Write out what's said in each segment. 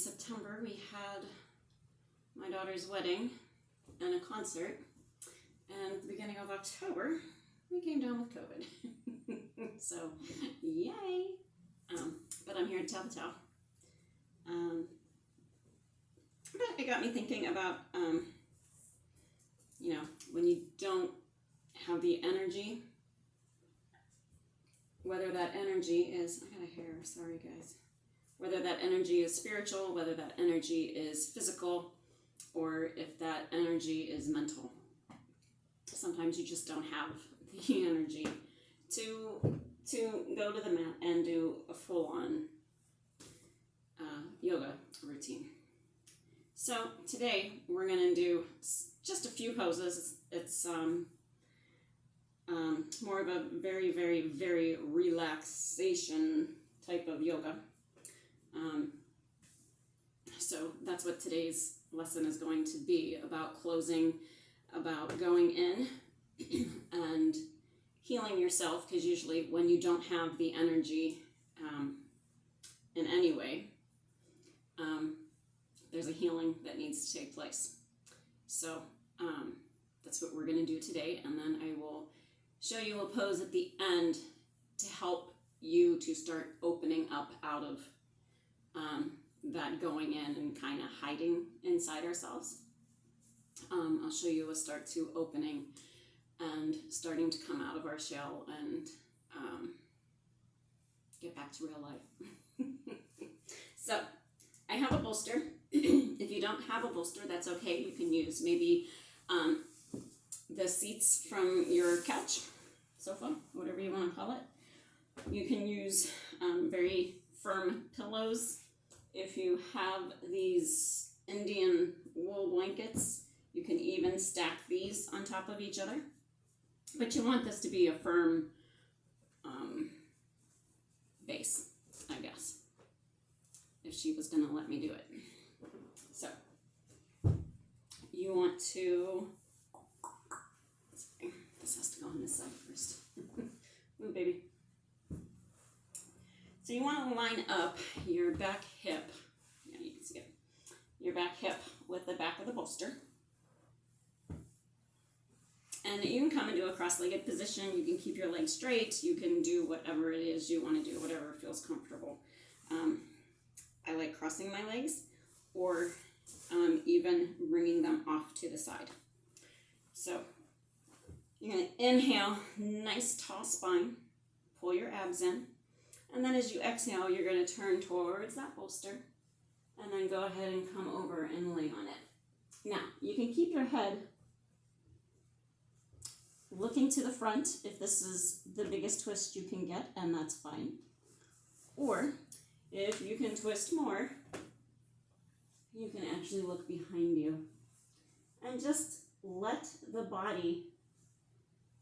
September we had my daughter's wedding and a concert, and at the beginning of October we came down with COVID. So, yay! But I'm here to tell the tale. But it got me thinking about, you know, when you don't have the energy, whether that energy is, I got a hair, sorry guys, whether that energy is spiritual, whether that energy is physical, or if that energy is mental. Sometimes you just don't have the energy to go to the mat and do a full-on yoga routine. So today we're going to do just a few poses. It's more of a very, very, very relaxation type of yoga. So that's what today's lesson is going to be, about closing, about going in and healing yourself, because usually when you don't have the energy in any way, there's a healing that needs to take place. So that's what we're going to do today, and then I will show you a pose at the end to help you to start opening up out of that going in and kind of hiding inside ourselves. I'll show you a start to opening and starting to come out of our shell and get back to real life. So I have a bolster. If you don't have a bolster, that's okay. You can use maybe the seats from your couch, sofa, whatever you want to call it. You can use very firm pillows. If you have these Indian wool blankets, you can even stack these on top of each other. But you want this to be a firm base, I guess, if she was going to let me do it. So you want to, sorry, this has to go on this side first. Ooh, baby. So you want to line up your back hip, yeah, you can see it, your back hip with the back of the bolster. And you can come into a cross-legged position. You can keep your legs straight. You can do whatever it is you want to do, whatever feels comfortable. I like crossing my legs, or even bringing them off to the side. So you're going to inhale, nice tall spine, pull your abs in. And then as you exhale, you're going to turn towards that bolster and then go ahead and come over and lay on it. Now, you can keep your head looking to the front if this is the biggest twist you can get, and that's fine. Or if you can twist more, you can actually look behind you and just let the body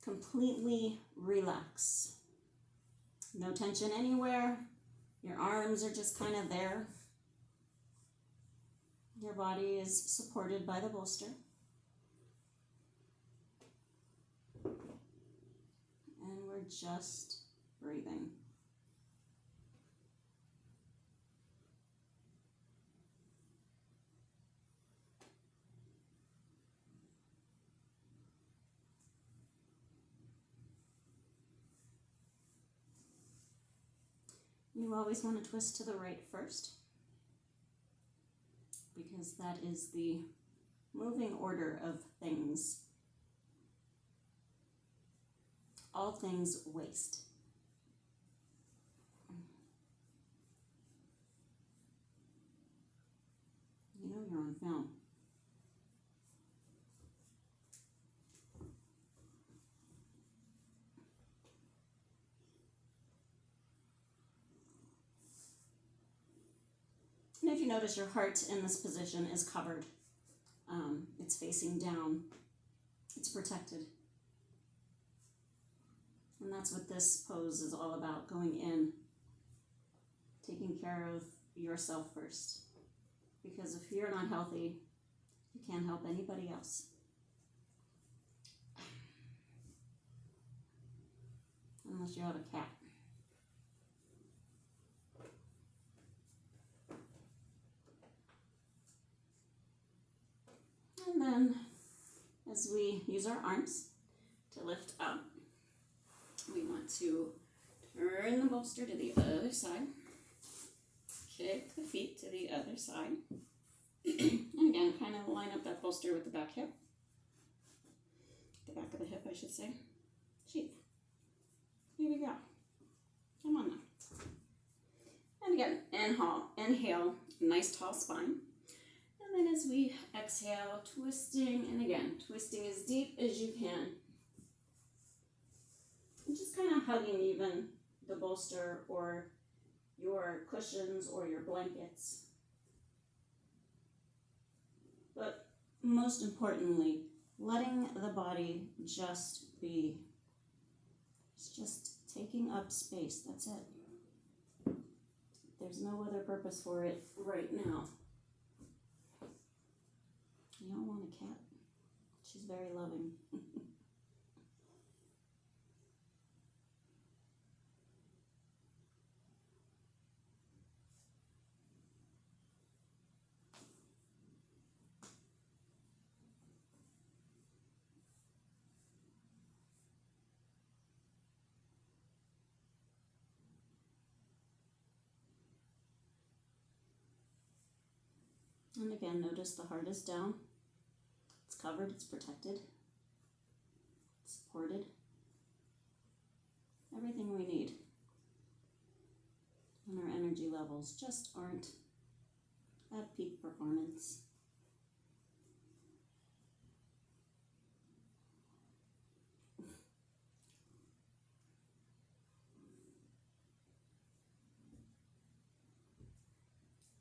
completely relax. No tension anywhere. Your arms are just kind of there. Your body is supported by the bolster. And we're just breathing. You always want to twist to the right first, because that is the moving order of things. All things waste. You know you're on film. And if you notice, your heart in this position is covered. It's facing down. It's protected. And that's what this pose is all about, going in, taking care of yourself first. Because if you're not healthy, you can't help anybody else. Unless you have a cat. And then as we use our arms to lift up, we want to turn the bolster to the other side, kick the feet to the other side, and again, kind of line up that bolster with the back hip, the back of the hip, I should say. Sheath. Here we go. Come on now. And again, inhale, nice tall spine. And then as we exhale, twisting, and again, twisting as deep as you can. And just kind of hugging even the bolster or your cushions or your blankets. But most importantly, letting the body just be. It's just taking up space, that's it. There's no other purpose for it right now. You don't want a cat. She's very loving. And again, notice the heart is down. It's covered, it's protected, it's supported. Everything we need. And our energy levels just aren't at peak performance.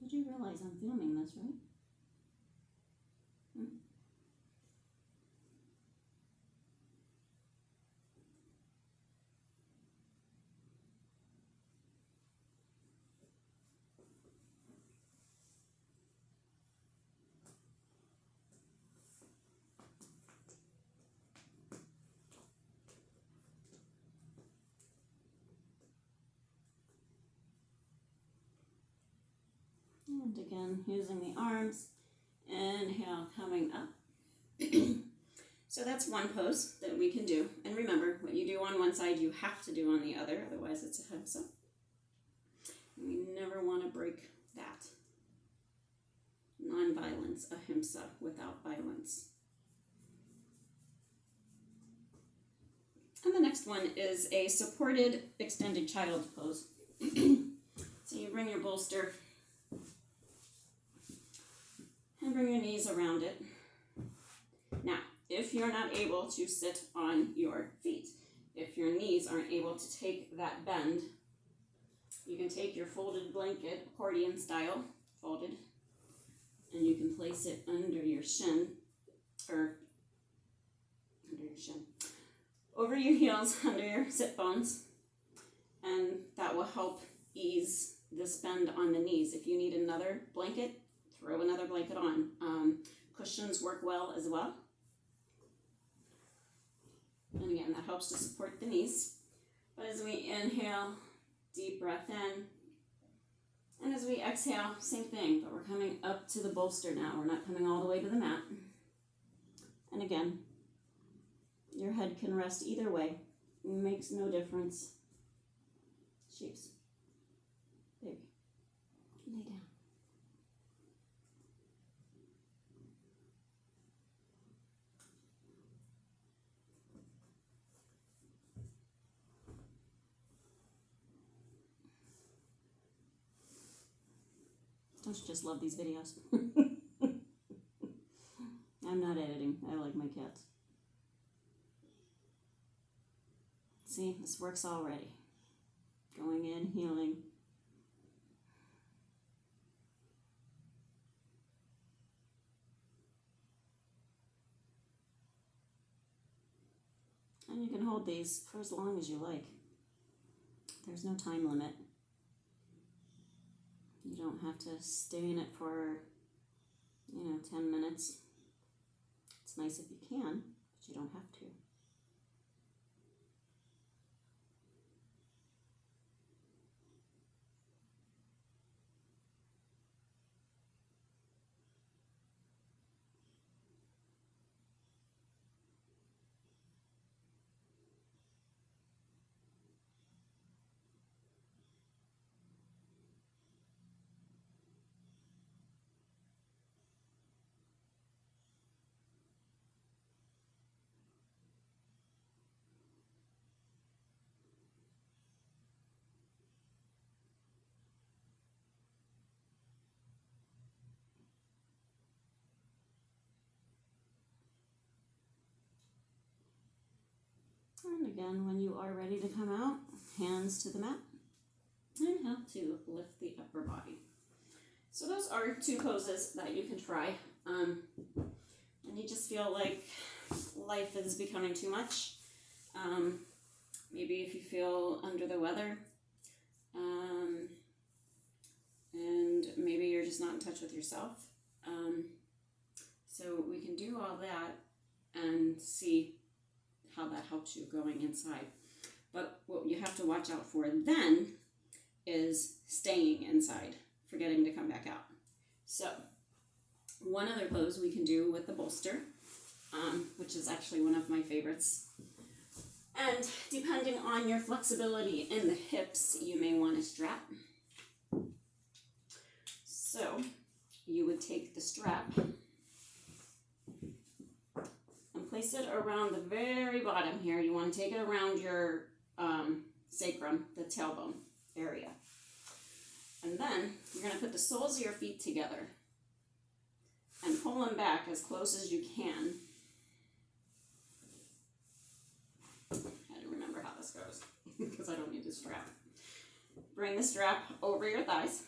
Did you realize I'm filming this, right? And again, using the arms, inhale, coming up. So that's one pose that we can do. And remember, what you do on one side, you have to do on the other, otherwise it's a ahimsa. And we never want to break that. Non-violence, ahimsa, without violence. And the next one is a supported extended child pose. So you bring your bolster and bring your knees around it. Now, if you're not able to sit on your feet, if your knees aren't able to take that bend, you can take your folded blanket, accordion style, folded, and you can place it under your shin, over your heels, under your sit bones, and that will help ease this bend on the knees. If you need another blanket, throw another blanket on. Cushions work well as well. And again, that helps to support the knees. But as we inhale, deep breath in. And as we exhale, same thing, but we're coming up to the bolster now. We're not coming all the way to the mat. And again, your head can rest either way. It makes no difference. Sheeps. Baby. Lay down. Don't you just love these videos? I'm not editing. I like my cats. See, this works already. Going in, healing. And you can hold these for as long as you like. There's no time limit. You don't have to stay in it for, 10 minutes. It's nice if you can, but you don't have to. Again, when you are ready to come out, hands to the mat, and help to lift the upper body. So those are 2 poses that you can try. And you just feel like life is becoming too much. Maybe if you feel under the weather, and maybe you're just not in touch with yourself. So we can do all that and see how that helps you going inside. But what you have to watch out for then is staying inside, forgetting to come back out. So one other pose we can do with the bolster, which is actually one of my favorites. And depending on your flexibility in the hips, you may want to strap. So you would take the strap and place it around the very bottom here. You want to take it around your sacrum, the tailbone area. And then you're going to put the soles of your feet together and pull them back as close as you can. I don't remember how this goes because I don't need the strap. Bring the strap over your thighs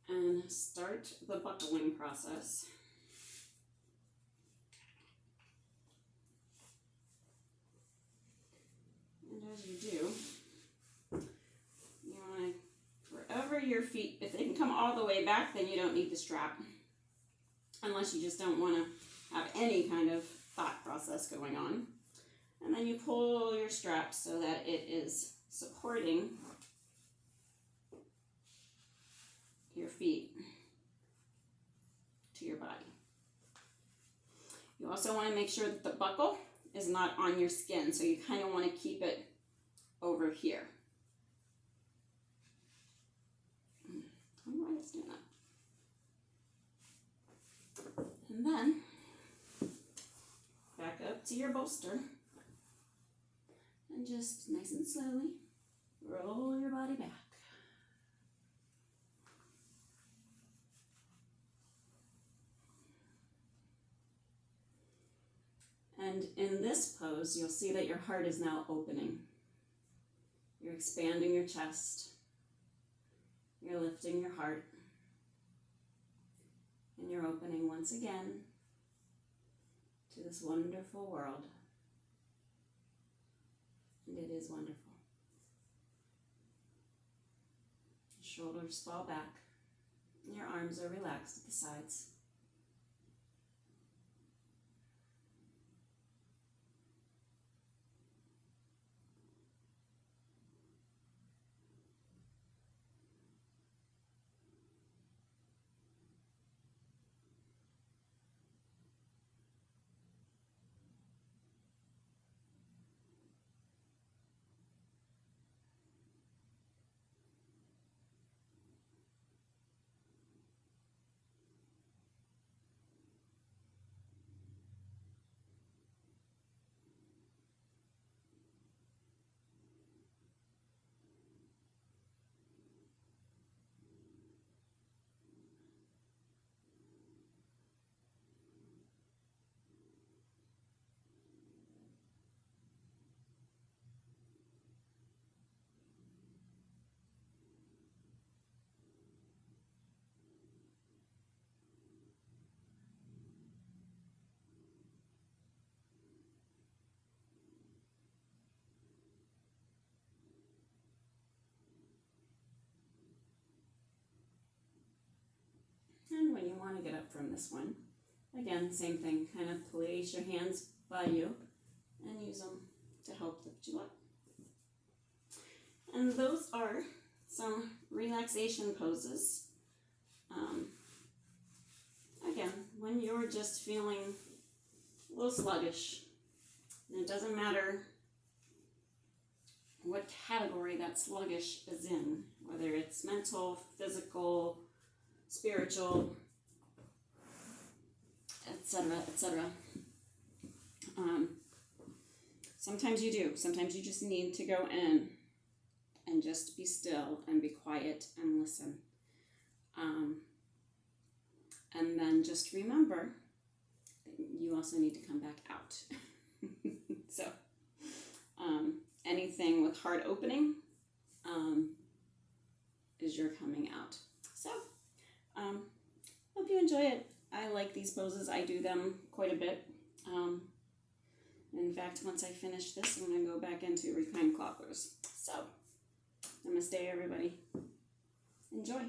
and start the buckling process. And as you do, you want to, wherever your feet, if they can come all the way back, then you don't need the strap. Unless you just don't want to have any kind of thought process going on. And then you pull your strap so that it is supporting your feet to your body. You also want to make sure that the buckle is not on your skin, so you kind of want to keep it over here. I don't know why it's doing that. And then back up to your bolster and just nice and slowly roll your body back. And in this pose, you'll see that your heart is now opening. You're expanding your chest. You're lifting your heart. And you're opening once again to this wonderful world. And it is wonderful. Shoulders fall back. And your arms are relaxed at the sides. And when you want to get up from this one, again, same thing, kind of place your hands by you and use them to help lift you up. And those are some relaxation poses. Again, when you're just feeling a little sluggish, and it doesn't matter what category that sluggish is in, whether it's mental, physical, spiritual, etc., etc. Sometimes you do. Sometimes you just need to go in and just be still and be quiet and listen. And then just remember that you also need to come back out. So, anything with heart opening is your coming out. So, hope you enjoy it. I like these poses. I do them quite a bit. In fact, once I finish this, I'm going to go back into reclined clockers. So, namaste, everybody. Enjoy.